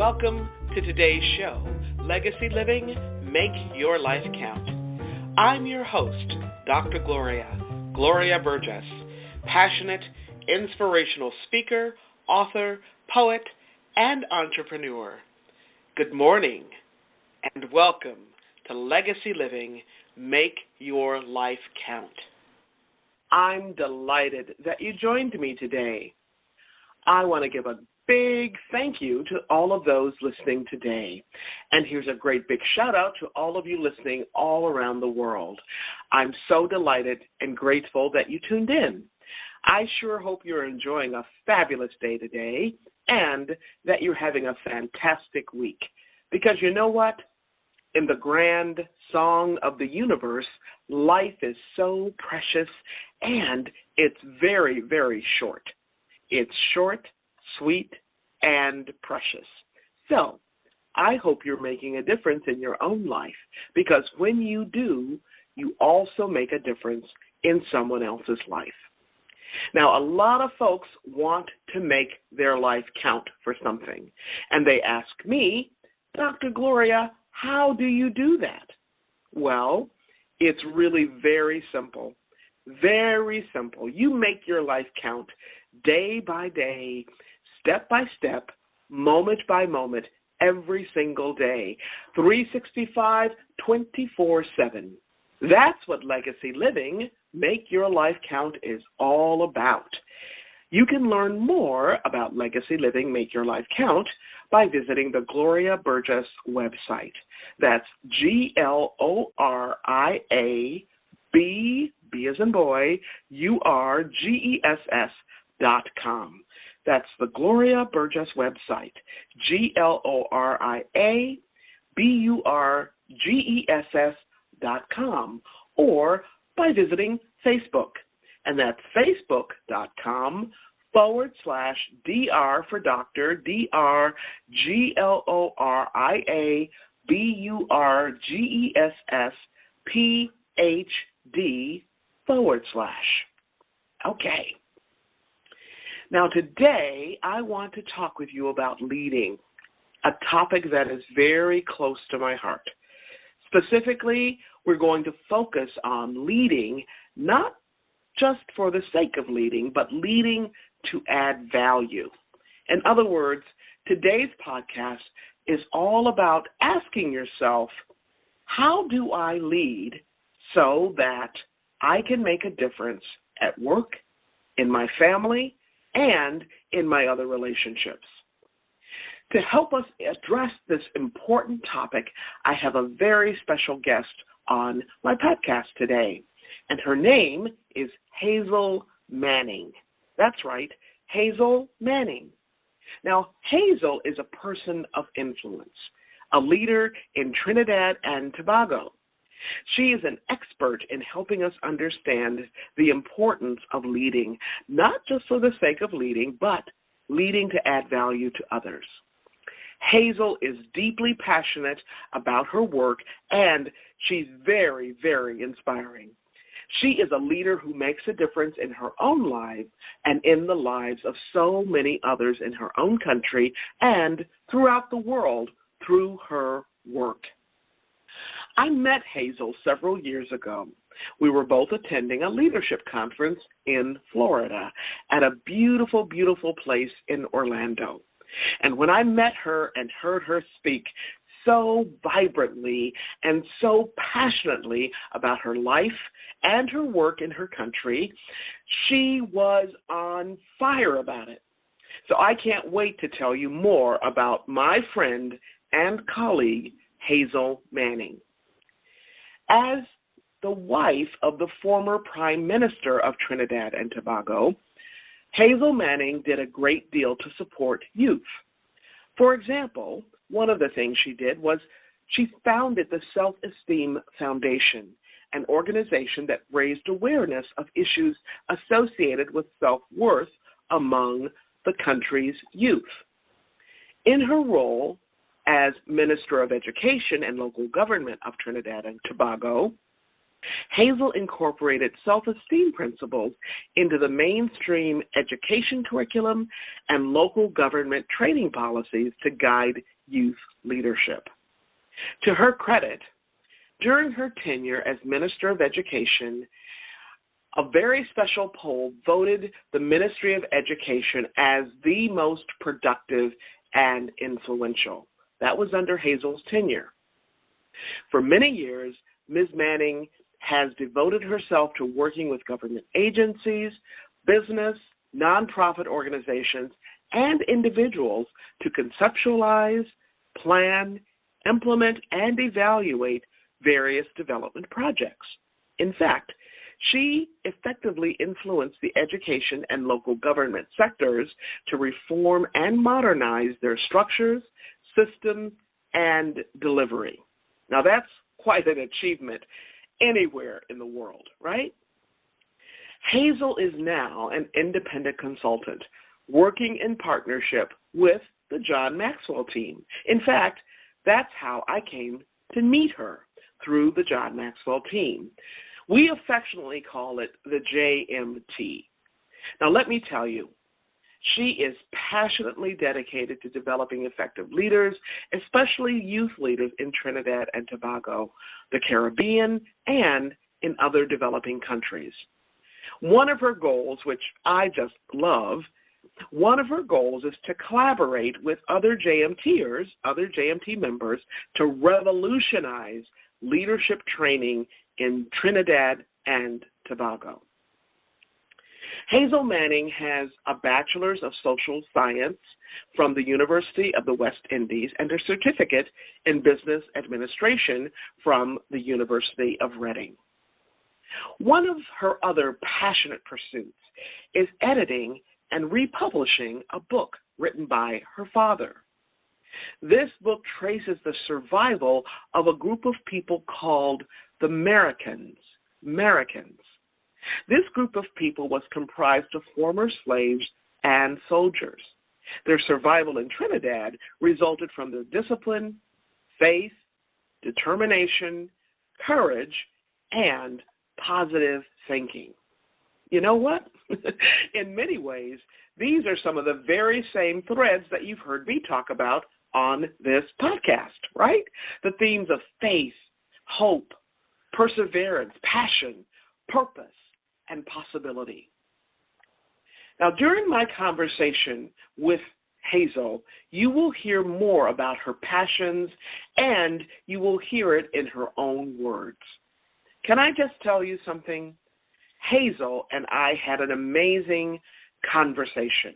welcome to today's show, Legacy Living, Make Your Life Count. I'm your host, Dr. Gloria Burgess, passionate, inspirational speaker, author, poet, and entrepreneur. Good morning, and welcome to Legacy Living, Make Your Life Count. I'm delighted that you joined me today. I want to give a big thank you to all of those listening today. And here's a great big shout out to all of you listening all around the world. I'm so delighted and grateful that you tuned in. I sure hope you're enjoying a fabulous day today and that you're having a fantastic week. Because you know what? In the grand song of the universe, life is so precious and it's very, very short. It's short, sweet, and precious. So I hope you're making a difference in your own life, because when you do, you also make a difference in someone else's life. Now, a lot of folks want to make their life count for something, and they ask me, Dr. Gloria, how do you do that? Well, it's really very simple. Very simple. You make your life count day by day, step by step, moment by moment, every single day, 365, 24/7. That's what Legacy Living, Make Your Life Count is all about. You can learn more about Legacy Living, Make Your Life Count by visiting the Gloria Burgess website. That's GLORIA, B as in boy, URGESS.com. That's the Gloria Burgess website, GLORIA, BURGESS.com, or by visiting Facebook, and that's facebook.com/DR for Doctor, DRGLORIA, BURGESS, PHD/. Okay. Now today I want to talk with you about leading, a topic that is very close to my heart. Specifically, we're going to focus on leading, not just for the sake of leading, but leading to add value. In other words, today's podcast is all about asking yourself, how do I lead so that I can make a difference at work, in my family, and in my other relationships? To help us address this important topic, I have a very special guest on my podcast today, and her name is Hazel Manning. That's right, Hazel Manning. Now, Hazel is a person of influence, a leader in Trinidad and Tobago. She is an expert in helping us understand the importance of leading, not just for the sake of leading, but leading to add value to others. Hazel is deeply passionate about her work, and she's very, very inspiring. She is a leader who makes a difference in her own life and in the lives of so many others in her own country and throughout the world through her work. I met Hazel several years ago. We were both attending a leadership conference in Florida at a beautiful, beautiful place in Orlando. And when I met her and heard her speak so vibrantly and so passionately about her life and her work in her country, she was on fire about it. So I can't wait to tell you more about my friend and colleague, Hazel Manning. As the wife of the former Prime Minister of Trinidad and Tobago, Hazel Manning did a great deal to support youth. For example, one of the things she did was she founded the Self-Esteem Foundation, an organization that raised awareness of issues associated with self-worth among the country's youth. In her role as Minister of Education and Local Government of Trinidad and Tobago, Hazel incorporated self-esteem principles into the mainstream education curriculum and local government training policies to guide youth leadership. To her credit, during her tenure as Minister of Education, a very special poll voted the Ministry of Education as the most productive and influential. That was under Hazel's tenure. For many years, Ms. Manning has devoted herself to working with government agencies, business, nonprofit organizations, and individuals to conceptualize, plan, implement, and evaluate various development projects. In fact, she effectively influenced the education and local government sectors to reform and modernize their structures, systems, and delivery. Now, that's quite an achievement anywhere in the world, right? Hazel is now an independent consultant working in partnership with the John Maxwell team. In fact, that's how I came to meet her, through the John Maxwell team. We affectionately call it the JMT. Now, let me tell you, she is passionately dedicated to developing effective leaders, especially youth leaders in Trinidad and Tobago, the Caribbean, and in other developing countries. One of her goals, which I just love, one of her goals is to collaborate with other JMTers, other JMT members, to revolutionize leadership training in Trinidad and Tobago. Hazel Manning has a Bachelor's of Social Science from the University of the West Indies and a certificate in Business Administration from the University of Reading. One of her other passionate pursuits is editing and republishing a book written by her father. This book traces the survival of a group of people called the Americans. This group of people was comprised of former slaves and soldiers. Their survival in Trinidad resulted from their discipline, faith, determination, courage, and positive thinking. You know what? In many ways, these are some of the very same threads that you've heard me talk about on this podcast, right? The themes of faith, hope, perseverance, passion, purpose, and possibility. Now, during my conversation with Hazel, you will hear more about her passions, and you will hear it in her own words. Can I just tell you something? Hazel and I had an amazing conversation.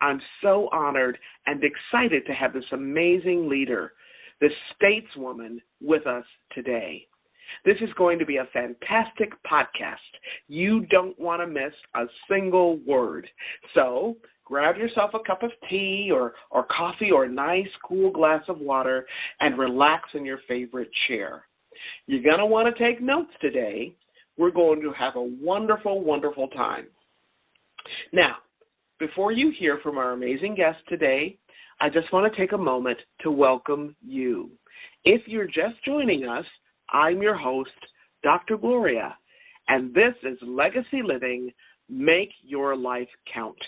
I'm so honored and excited to have this amazing leader, this stateswoman, with us today. This is going to be a fantastic podcast. You don't want to miss a single word. So grab yourself a cup of tea or coffee or a nice cool glass of water and relax in your favorite chair. You're going to want to take notes today. We're going to have a wonderful, wonderful time. Now, before you hear from our amazing guest today, I just want to take a moment to welcome you. If you're just joining us, I'm your host, Dr. Gloria, and this is Legacy Living, Make Your Life Count.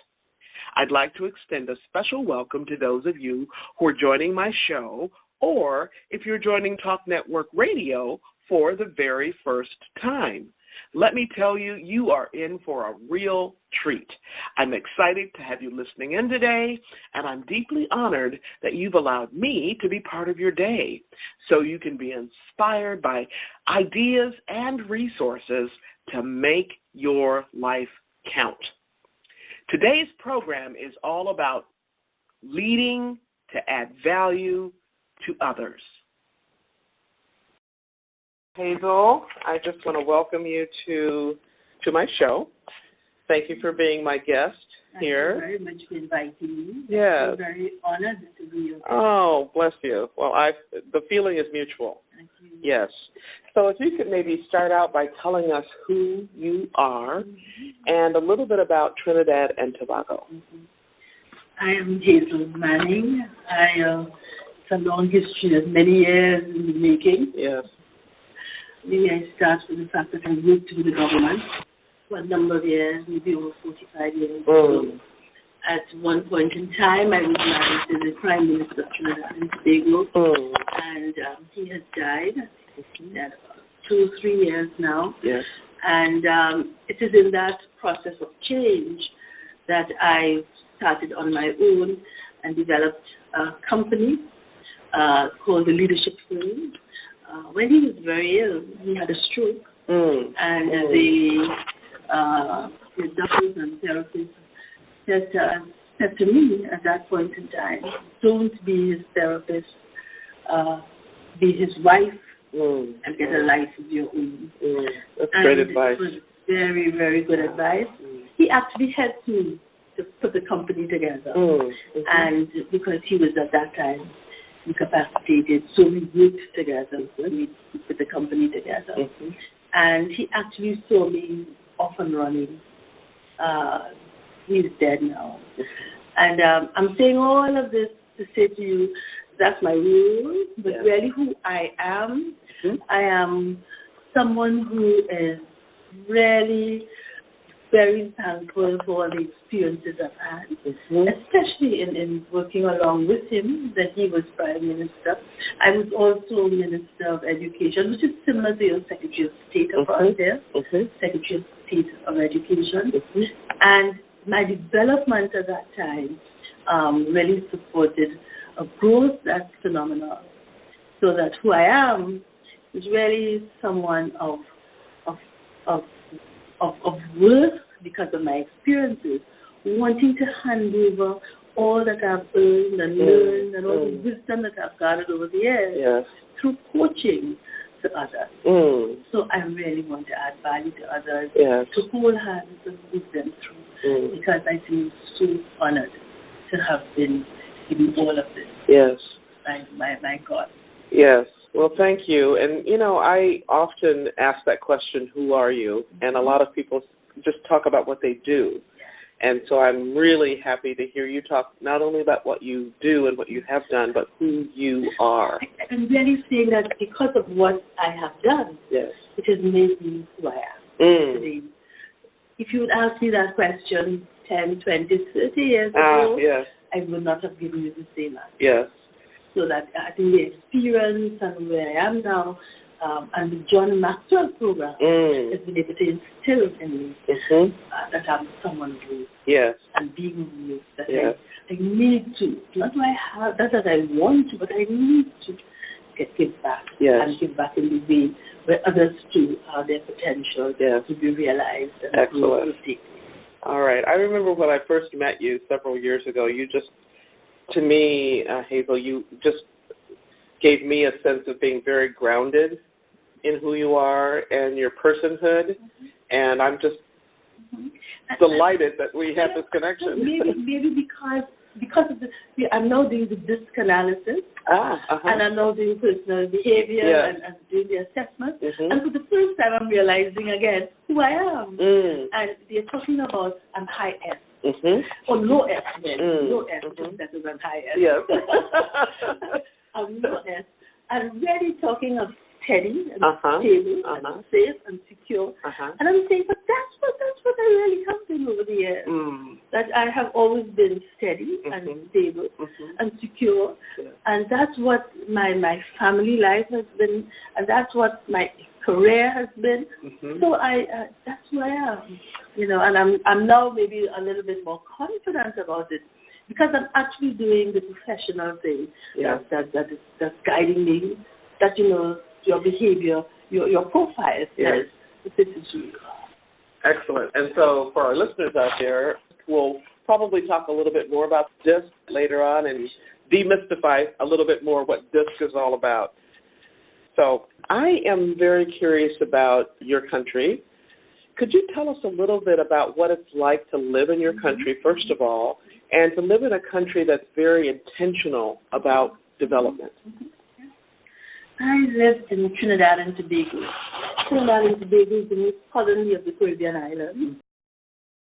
I'd like to extend a special welcome to those of you who are joining my show, or if you're joining Talk Network Radio for the very first time. Let me tell you, you are in for a real treat. I'm excited to have you listening in today, and I'm deeply honored that you've allowed me to be part of your day so you can be inspired by ideas and resources to make your life count. Today's program is all about leading to add value to others. Hazel, I just want to welcome you to my show. Thank you for being my guest here. Thank you very much for inviting me. Yes. I'm very honored to be your guest. Oh, bless you. Well, the feeling is mutual. Thank you. Yes. So if you could maybe start out by telling us who you are and a little bit about Trinidad and Tobago. I am Hazel Manning. It's a long history of many years in the making. Yes. Maybe I start with the fact that I worked with the government for a number of years, maybe over 45 years. So at one point in time, I was married to the Prime Minister of Trinidad and Tobago, and he has died. He's dead about 2 or 3 years now. Yes. And it is in that process of change that I started on my own and developed a company called the Leadership Firm. When he was very ill, he had a stroke, and the doctors and therapists said to me at that point in time, don't be his therapist, be his wife, and get a life of your own. That's great advice. It was very, very good advice. He actually helped me to put the company together, and because he was at that time incapacitated, so we worked together. We put the company together, and he actually saw me off and running. He's dead now, and I'm saying all of this to say to you, that's my role, but really who I am someone who is really very thankful for all the experiences I've had, especially in working along with him, that he was Prime Minister. I was also Minister of Education, which is similar to your Secretary of State of there, Secretary of State of Education. And my development at that time really supported a growth that's phenomenal. So that who I am is really someone of worth because of my experiences, wanting to hand over all that I've earned and learned and all the wisdom that I've gathered over the years through coaching to others. So I really want to add value to others, to hold hands and move them through, because I feel so honored to have been given all of this. Yes. My God. Yes. Well, thank you. And, you know, I often ask that question, who are you? And a lot of people just talk about what they do. And so I'm really happy to hear you talk not only about what you do and what you have done, but who you are. I'm really saying that because of what I have done, it has made me who I am today. If you would ask me that question 10, 20, 30 years ago, I would not have given you the same answer. Yes. So that I think the experience and where I am now, and the John Maxwell program has been able to instill in me that I'm someone who and being who that I need to, not do I have, not that I want to, but I need to give back and give back in the way where others too have their potential to be realized and Excellent. All right. I remember when I first met you several years ago, you just, to me, Hazel, you just gave me a sense of being very grounded in who you are and your personhood, and I'm just delighted that we have this connection. Maybe because of I'm now doing the DISC analysis, and I'm now doing personal behavior and doing the assessment, and for the first time I'm realizing again who I am. And they're talking about I'm high S. Or low S, low S, which is better than high S. Yes. I'm low S. I'm really talking of steady and stable and safe and secure. And I'm saying, but that's what I really have been over the years. That I have always been steady and stable and secure. And that's what my family life has been, and that's what my career has been. So that's who I am. You know, and I'm now maybe a little bit more confident about it because I'm actually doing the professional thing that's guiding me. That, you know, your behavior, your profile says this is who you are. Excellent. And so for our listeners out there, we'll probably talk a little bit more about DISC later on and demystify a little bit more what DISC is all about. So I am very curious about your country. Could you tell us a little bit about what it's like to live in your country, first of all, and to live in a country that's very intentional about development? I live in Trinidad and Tobago. Trinidad and Tobago is the most southern of the Caribbean islands.